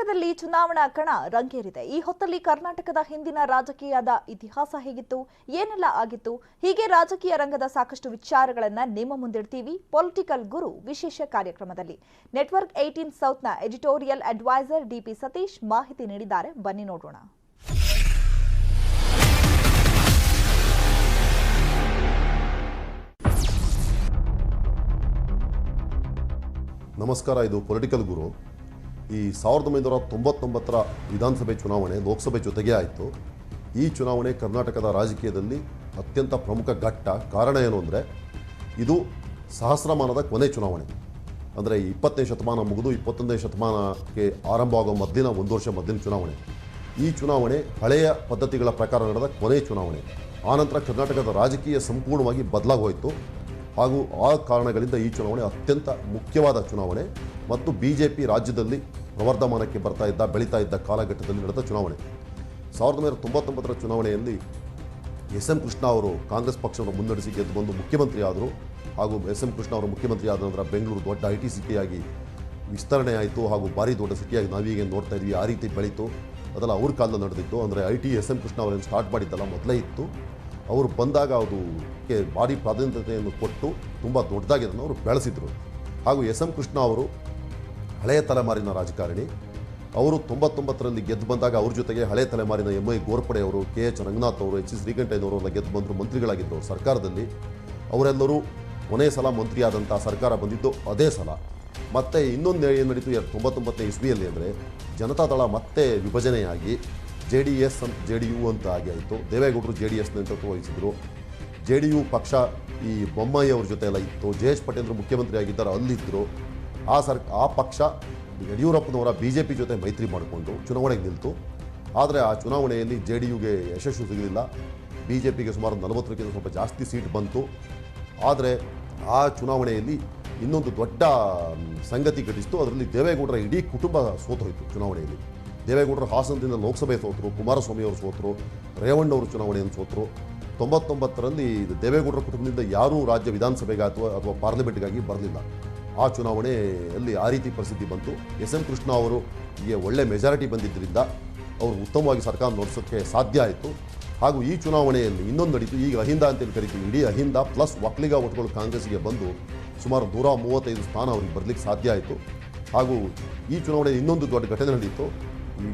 ಕರ್ನಾಟಕದಲ್ಲಿ ಚುನಾವಣಾ ಕಣ ರಂಗೇರಿದೆ. ಈ ಹೊತ್ತಲ್ಲಿ ಕರ್ನಾಟಕದ ಹಿಂದಿನ ರಾಜಕೀಯದ ಇತಿಹಾಸ ಹೇಗಿತ್ತು, ಏನೆಲ್ಲ ಆಗಿತ್ತು, ಹೀಗೆ ರಾಜಕೀಯ ರಂಗದ ಸಾಕಷ್ಟು ವಿಚಾರಗಳನ್ನ ನಿಮ್ಮ ಮುಂದಿಡ್ತೀವಿ ಪೊಲಿಟಿಕಲ್ ಗುರು ವಿಶೇಷ ಕಾರ್ಯಕ್ರಮದಲ್ಲಿ. ನೆಟ್ವರ್ಕ್ 18 ಸೌತ್ನ ಎಡಿಟೋರಿಯಲ್ ಅಡ್ವೈಸರ್ ಡಿಪಿ ಸತೀಶ್ ಮಾಹಿತಿ ನೀಡಿದ್ದಾರೆ. ಬನ್ನಿ ನೋಡೋಣ. ನಮಸ್ಕಾರ, ಇದು ಪೊಲಿಟಿಕಲ್ ಗುರು. ಈ 1999ರ ವಿಧಾನಸಭೆ ಚುನಾವಣೆ ಲೋಕಸಭೆ ಜೊತೆಗೆ ಆಯಿತು. ಈ ಚುನಾವಣೆ ಕರ್ನಾಟಕದ ರಾಜಕೀಯದಲ್ಲಿ ಅತ್ಯಂತ ಪ್ರಮುಖ ಘಟ್ಟ. ಕಾರಣ ಏನು ಅಂದರೆ, ಇದು ಸಹಸ್ರಮಾನದ ಕೊನೆ ಚುನಾವಣೆ. ಅಂದರೆ 20ನೇ ಶತಮಾನ ಮುಗಿದು 21ನೇ ಶತಮಾನಕ್ಕೆ ಆರಂಭವಾಗುವ ಮೊದಲಿನ ಒಂದು ವರ್ಷ ಮೊದಲಿನ ಚುನಾವಣೆ. ಈ ಚುನಾವಣೆ ಹಳೆಯ ಪದ್ಧತಿಗಳ ಪ್ರಕಾರ ನಡೆದ ಕೊನೆ ಚುನಾವಣೆ. ಆನಂತರ ಕರ್ನಾಟಕದ ರಾಜಕೀಯ ಸಂಪೂರ್ಣವಾಗಿ ಬದಲಾಗೋಯಿತು. ಹಾಗೂ ಆ ಕಾರಣಗಳಿಂದ ಈ ಚುನಾವಣೆ ಅತ್ಯಂತ ಮುಖ್ಯವಾದ ಚುನಾವಣೆ ಮತ್ತು BJP ರಾಜ್ಯದಲ್ಲಿ ಪ್ರವರ್ಧಮಾನಕ್ಕೆ ಬೆಳೀತಾ ಇದ್ದ ಕಾಲಘಟ್ಟದಲ್ಲಿ ನಡೆದ ಚುನಾವಣೆ. 1999ರ ಚುನಾವಣೆಯಲ್ಲಿ SM ಕೃಷ್ಣ ಅವರು ಕಾಂಗ್ರೆಸ್ ಪಕ್ಷವನ್ನು ಮುನ್ನಡೆಸಿ ಗೆದ್ದು ಬಂದು ಮುಖ್ಯಮಂತ್ರಿ ಆದರು. ಹಾಗೂ SM ಕೃಷ್ಣ ಅವರು ಮುಖ್ಯಮಂತ್ರಿ ಆದ ನಂತರ ಬೆಂಗಳೂರು ದೊಡ್ಡ IT ಸಿಟಿಯಾಗಿ ವಿಸ್ತರಣೆ ಆಯಿತು. ಹಾಗೂ ಭಾರಿ ದೊಡ್ಡ ಸಿಟಿಯಾಗಿ ನಾವೀಗ ನೋಡ್ತಾ ಇದ್ವಿ. ಆ ರೀತಿ ಬೆಳೀತು. ಅದೆಲ್ಲ ಅವ್ರ ಕಾಲದಲ್ಲಿ ನಡೆದಿತ್ತು. ಅಂದರೆ IT SM ಕೃಷ್ಣ ಅವರೇನು ಸ್ಟಾರ್ಟ್ ಮಾಡಿದ್ದಲ್ಲ, ಮೊದಲೇ ಇತ್ತು. ಅವರು ಬಂದಾಗ ಅದಕ್ಕೆ ಭಾರಿ ಪ್ರಾಧಾನ್ಯತೆಯನ್ನು ಕೊಟ್ಟು ತುಂಬ ದೊಡ್ಡದಾಗಿ ಅದನ್ನು ಅವರು ಬೆಳೆಸಿದರು. ಹಾಗೂ SM ಕೃಷ್ಣ ಅವರು ಹಳೆಯ ತಲೆಮಾರಿನ ರಾಜಕಾರಣಿ. ಅವರು 99ರಲ್ಲಿ ಗೆದ್ದು ಬಂದಾಗ ಅವ್ರ ಜೊತೆಗೆ ಹಳೆಯ ತಲೆಮಾರಿನ MI ಗೋರ್ಪಡೆ ಅವರು, KH ರಂಗನಾಥ್ ಅವರು, H ಶ್ರೀಕಂಠಯ್ಯನವರು ಎಲ್ಲ ಗೆದ್ದು ಬಂದರು, ಮಂತ್ರಿಗಳಾಗಿದ್ದರು ಸರ್ಕಾರದಲ್ಲಿ. ಅವರೆಲ್ಲರೂ ಕೊನೆಯ ಸಲ ಮಂತ್ರಿಯಾದಂಥ ಸರ್ಕಾರ ಬಂದಿದ್ದು ಅದೇ ಸಲ. ಮತ್ತು ಇನ್ನೊಂದು ಏನು ನಡೀತು 99ನೇ ಇಸ್ವಿಯಲ್ಲಿ ಅಂದರೆ, ಜನತಾದಳ ಮತ್ತೆ ವಿಭಜನೆಯಾಗಿ JDS JDU ಅಂತ ಆಗಿ ಆಯಿತು. ದೇವೇಗೌಡರು JDS ನೇತೃತ್ವ ವಹಿಸಿದರು. JDU ಪಕ್ಷ ಈ ಬೊಮ್ಮಾಯಿ ಅವ್ರ ಜೊತೆ ಎಲ್ಲ ಇತ್ತು. JH ಪಟೇಲ್ರು ಮುಖ್ಯಮಂತ್ರಿ ಆಗಿದ್ದಾರೆ, ಅಲ್ಲಿದ್ದರು. ಆ ಪಕ್ಷ ಯಡಿಯೂರಪ್ಪನವರ BJP ಜೊತೆ ಮೈತ್ರಿ ಮಾಡಿಕೊಂಡು ಚುನಾವಣೆಗೆ ನಿಲ್ತು. ಆದರೆ ಆ ಚುನಾವಣೆಯಲ್ಲಿ JDUಗೆ ಯಶಸ್ಸು ಸಿಗಲಿಲ್ಲ. BJPಗೆ ಸುಮಾರು 40ಕ್ಕಿಂತ ಸ್ವಲ್ಪ ಜಾಸ್ತಿ ಸೀಟ್ ಬಂತು. ಆದರೆ ಆ ಚುನಾವಣೆಯಲ್ಲಿ ಇನ್ನೊಂದು ದೊಡ್ಡ ಸಂಗತಿ ಘಟಿಸಿತು. ಅದರಲ್ಲಿ ದೇವೇಗೌಡರ ಇಡೀ ಕುಟುಂಬ ಸೋತೋಯಿತು ಚುನಾವಣೆಯಲ್ಲಿ. ದೇವೇಗೌಡರು ಹಾಸನದಿಂದ ಲೋಕಸಭೆ ಸೋತರು, ಕುಮಾರಸ್ವಾಮಿ ಅವರು ಸೋತರು, ರೇವಣ್ಣವರು ಚುನಾವಣೆಯನ್ನು ಸೋತರು. 99ರಲ್ಲಿ ದೇವೇಗೌಡರ ಕುಟುಂಬದಿಂದ ಯಾರೂ ರಾಜ್ಯ ವಿಧಾನಸಭೆಗೆ ಅಥವಾ ಪಾರ್ಲಿಮೆಂಟ್ಗಾಗಿ ಬರಲಿಲ್ಲ. ಆ ಚುನಾವಣೆಯಲ್ಲಿ ಆ ರೀತಿ ಪರಿಸ್ಥಿತಿ ಬಂತು. SM ಕೃಷ್ಣ ಅವರಿಗೆ ಒಳ್ಳೆ ಮೆಜಾರಿಟಿ ಬಂದಿದ್ದರಿಂದ ಅವರು ಉತ್ತಮವಾಗಿ ಸರ್ಕಾರ ನಡೆಸೋಕ್ಕೆ ಸಾಧ್ಯ ಆಯಿತು. ಹಾಗೂ ಈ ಚುನಾವಣೆಯಲ್ಲಿ ಇನ್ನೊಂದು ನಡೀತು. ಈಗ ಅಹಿಂದ ಅಂತೇಳಿ ಕರಿತೀವಿ. ಇಡೀ ಅಹಿಂದ ಪ್ಲಸ್ ಒಕ್ಕಲಿಗ ಒಟ್ಟುಗಳು ಕಾಂಗ್ರೆಸ್ಗೆ ಬಂದು ಸುಮಾರು 135 ಸ್ಥಾನ ಅವ್ರಿಗೆ ಬರಲಿಕ್ಕೆ ಸಾಧ್ಯ ಆಯಿತು. ಹಾಗೂ ಈ ಚುನಾವಣೆಯಲ್ಲಿ ಇನ್ನೊಂದು ದೊಡ್ಡ ಘಟನೆ ನಡೆಯಿತು.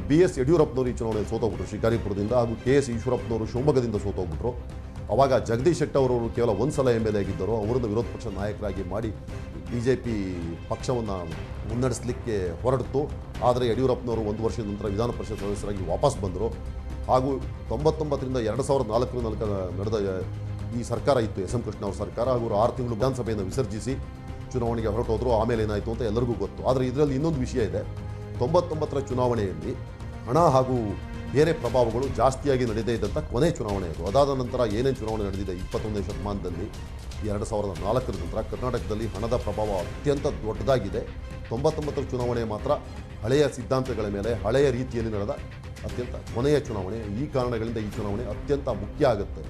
BS ಯಡಿಯೂರಪ್ಪನವರು ಈ ಚುನಾವಣೆಯಲ್ಲಿ ಸೋತೋಗ್ಬಿಟ್ರು ಶಿಕಾರಿಪುರದಿಂದ. ಹಾಗೂ KS ಈಶ್ವರಪ್ಪನವರು ಶಿವಮೊಗ್ಗದಿಂದ ಸೋತೋಗ್ಬಿಟ್ರು. ಅವಾಗ ಜಗದೀಶ್ ಶೆಟ್ಟರ್ ಅವರು ಕೇವಲ ಒಂದು ಸಲ MLA ಆಗಿದ್ದರು. ಅವರನ್ನು ವಿರೋಧ ಪಕ್ಷ ನಾಯಕರಾಗಿ ಮಾಡಿ BJP ಪಕ್ಷವನ್ನು ಮುನ್ನಡೆಸಲಿಕ್ಕೆ ಹೊರಡಿತು. ಆದರೆ ಯಡಿಯೂರಪ್ಪನವರು 1 ವರ್ಷದ ನಂತರ ವಿಧಾನ ಪರಿಷತ್ ಸದಸ್ಯರಾಗಿ ವಾಪಸ್ ಬಂದರು. ಹಾಗೂ 99ರಿಂದ 2004 ನಡೆದ ಈ ಸರ್ಕಾರ ಇತ್ತು, SM ಕೃಷ್ಣ ಅವರ ಸರ್ಕಾರ. ಹಾಗೂ 6 ತಿಂಗಳು ವಿಧಾನಸಭೆಯನ್ನು ವಿಸರ್ಜಿಸಿ ಚುನಾವಣೆಗೆ ಹೊರಟೋದ್ರು. ಆಮೇಲೆ ಏನಾಯಿತು ಅಂತ ಎಲ್ಲರಿಗೂ ಗೊತ್ತು. ಆದರೆ ಇದರಲ್ಲಿ ಇನ್ನೊಂದು ವಿಷಯ ಇದೆ. 99ರ ಚುನಾವಣೆಯಲ್ಲಿ ಹಣ ಹಾಗೂ ಬೇರೆ ಪ್ರಭಾವಗಳು ಜಾಸ್ತಿಯಾಗಿ ನಡೆದೇ ಇದ್ದಂಥ ಕೊನೆ ಚುನಾವಣೆ ಅದು. ಅದಾದ ನಂತರ ಏನೇನು ಚುನಾವಣೆ ನಡೆದಿದೆ 21ನೇ ಶತಮಾನದಲ್ಲಿ 2004ರ ನಂತರ ಕರ್ನಾಟಕದಲ್ಲಿ ಹಣದ ಪ್ರಭಾವ ಅತ್ಯಂತ ದೊಡ್ಡದಾಗಿದೆ. 99ರ ಚುನಾವಣೆ ಮಾತ್ರ ಹಳೆಯ ಸಿದ್ಧಾಂತಗಳ ಮೇಲೆ ಹಳೆಯ ರೀತಿಯಲ್ಲಿ ನಡೆದ ಅತ್ಯಂತ ಕೊನೆಯ ಚುನಾವಣೆ. ಈ ಕಾರಣಗಳಿಂದ ಈ ಚುನಾವಣೆ ಅತ್ಯಂತ ಮುಖ್ಯ ಆಗುತ್ತೆ.